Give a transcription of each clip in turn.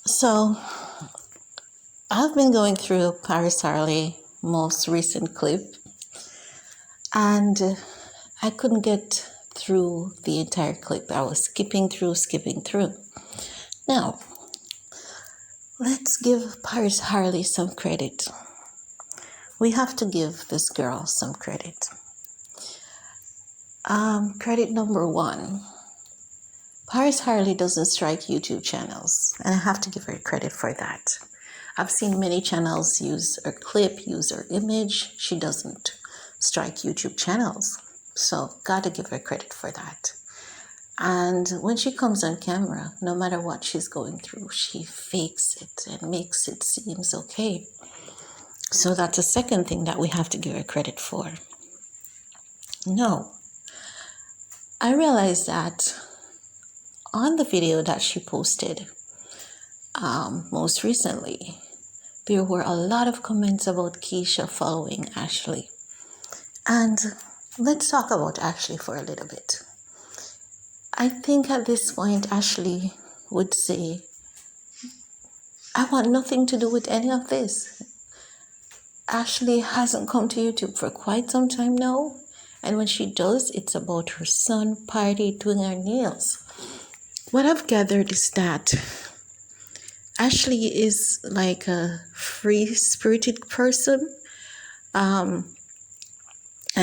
So I've been going through Paris Harley most recent clip, and I couldn't get through the entire clip. I was skipping through. Now, let's give Paris Harley some credit. We have to give this girl some credit. Credit number one. Paris Harley doesn't strike YouTube channels, and I have to give her credit for that. I've seen many channels use her clip, use her image. She doesn't strike YouTube channels, so gotta give her credit for that. And when she comes on camera, no matter what she's going through, she fakes it and makes it seems okay. So that's the second thing that we have to give her credit for. No, I realized that on the video that she posted most recently, there were a lot of comments about Keesha following Ashli. And let's talk about Ashli for a little bit. I think at this point, Ashli would say, I want nothing to do with any of this. Ashli hasn't come to YouTube for quite some time now. And when she does, it's about her son party doing her nails. What I've gathered is that Ashli is like a free-spirited person. I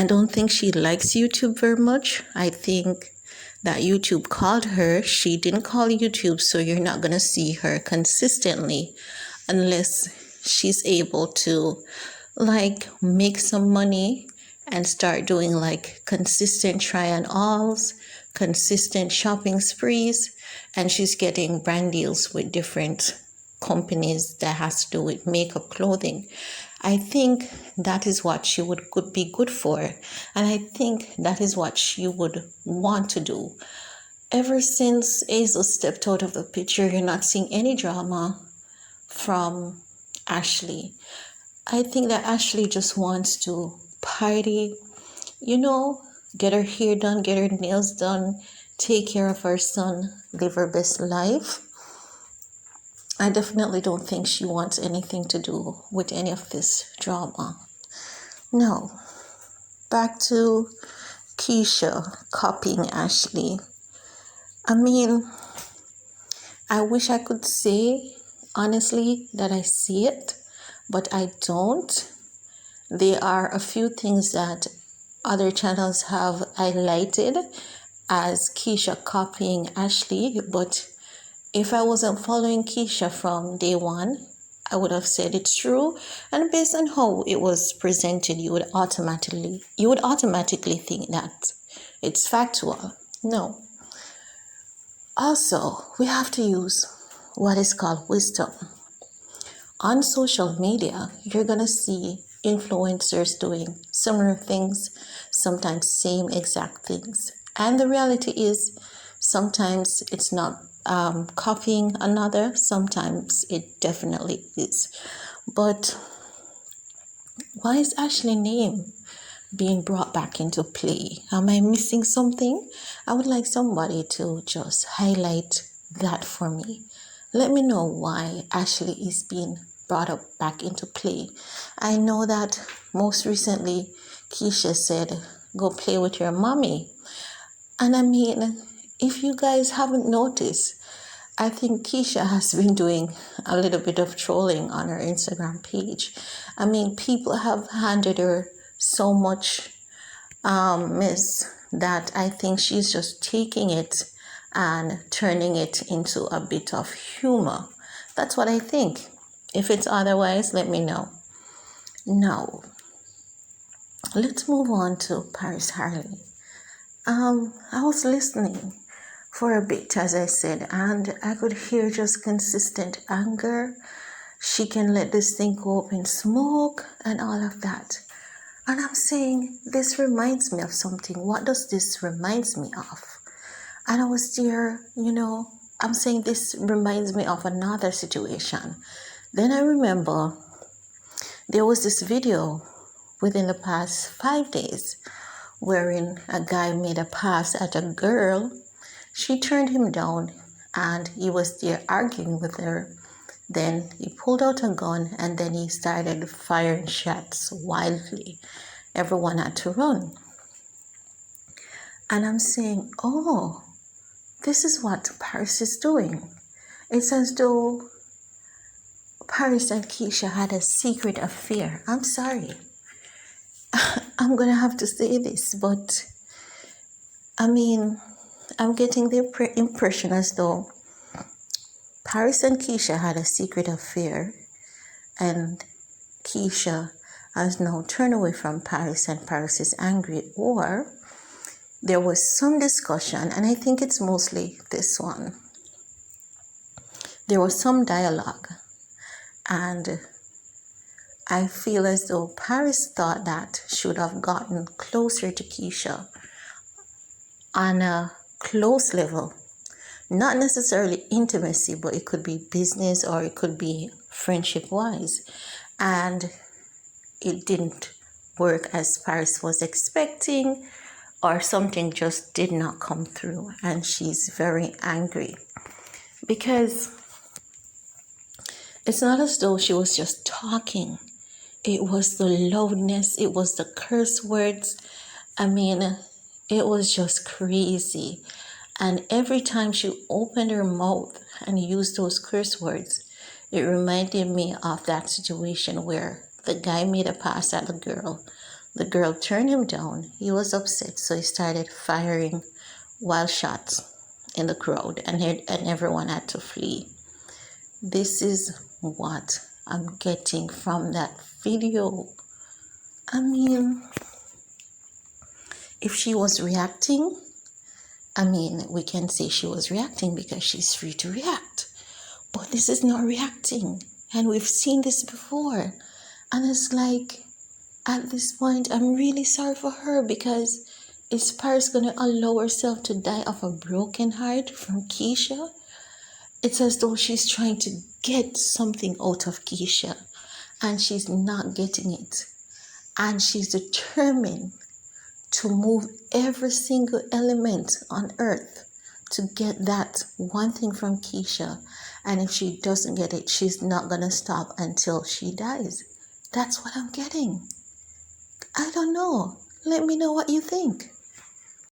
don't think she likes YouTube very much. I think that YouTube called her. She didn't call YouTube, so you're not going to see her consistently unless she's able to like make some money and start doing like consistent try-on-alls, consistent shopping sprees, and she's getting brand deals with different companies that has to do with makeup, clothing. I think that is what she could be good for, and I think that is what she would want to do. Ever since Azel stepped out of the picture, you're not seeing any drama from Ashli. I think that Ashli just wants to party, get her hair done, get her nails done, take care of her son, live her best life. I definitely don't think she wants anything to do with any of this drama. No. Back to Keesha copying Ashli. I mean, I wish I could say, honestly, that I see it, but I don't. There are a few things that other channels have highlighted as Keesha copying Ashli, but if I wasn't following Keesha from day one, I would have said it's true. And based on how it was presented, you would automatically think that it's factual. No. Also, we have to use what is called wisdom. On social media, you're going to see influencers doing similar things, sometimes same exact things. And the reality is, sometimes it's not copying another, sometimes it definitely is. But why is Ashley's name being brought back into play? Am I missing something? I would like somebody to just highlight that for me. Let me know why Ashli is being brought up back into play. I know that most recently Keesha said, go play with your mommy. And I mean, if you guys haven't noticed, I think Keesha has been doing a little bit of trolling on her Instagram page. I mean, people have handed her so much miss that I think she's just taking it and turning it into a bit of humor. That's what I think. If it's otherwise, let me know. Now, let's move on to Paris Harley. I was listening for a bit, as I said, and I could hear just consistent anger. She can let this thing go up in smoke and all of that. And I'm saying, this reminds me of something. What does this reminds me of? And I was there, I'm saying this reminds me of another situation. Then I remember there was this video within the past 5 days wherein a guy made a pass at a girl. She turned him down and he was there arguing with her. Then he pulled out a gun and then he started firing shots wildly. Everyone had to run. And I'm saying, oh, this is what Paris is doing. It's as though Paris and Keesha had a secret affair. I'm sorry. I'm going to have to say this, but I mean, I'm getting the impression as though Paris and Keesha had a secret affair, and Keesha has now turned away from Paris and Paris is angry, or there was some discussion, and I think it's mostly this one. There was some dialogue, and I feel as though Paris thought that should have gotten closer to Keesha on a close level. Not necessarily intimacy, but it could be business or it could be friendship-wise. And it didn't work as Paris was expecting, or something just did not come through. And she's very angry because it's not as though she was just talking. It was the loudness, it was the curse words. I mean, it was just crazy. And every time she opened her mouth and used those curse words, it reminded me of that situation where the guy made a pass at the girl. The girl turned him down. He was upset, so he started firing wild shots in the crowd, and everyone had to flee. This is what I'm getting from that video. I mean, if she was reacting, we can say she was reacting because she's free to react. But this is not reacting. And we've seen this before. And it's like, at this point, I'm really sorry for her, because is Paris going to allow herself to die of a broken heart from Keesha? It's as though she's trying to get something out of Keesha, and she's not getting it. And she's determined to move every single element on earth to get that one thing from Keesha. And if she doesn't get it, she's not going to stop until she dies. That's what I'm getting. I don't know. Let me know what you think.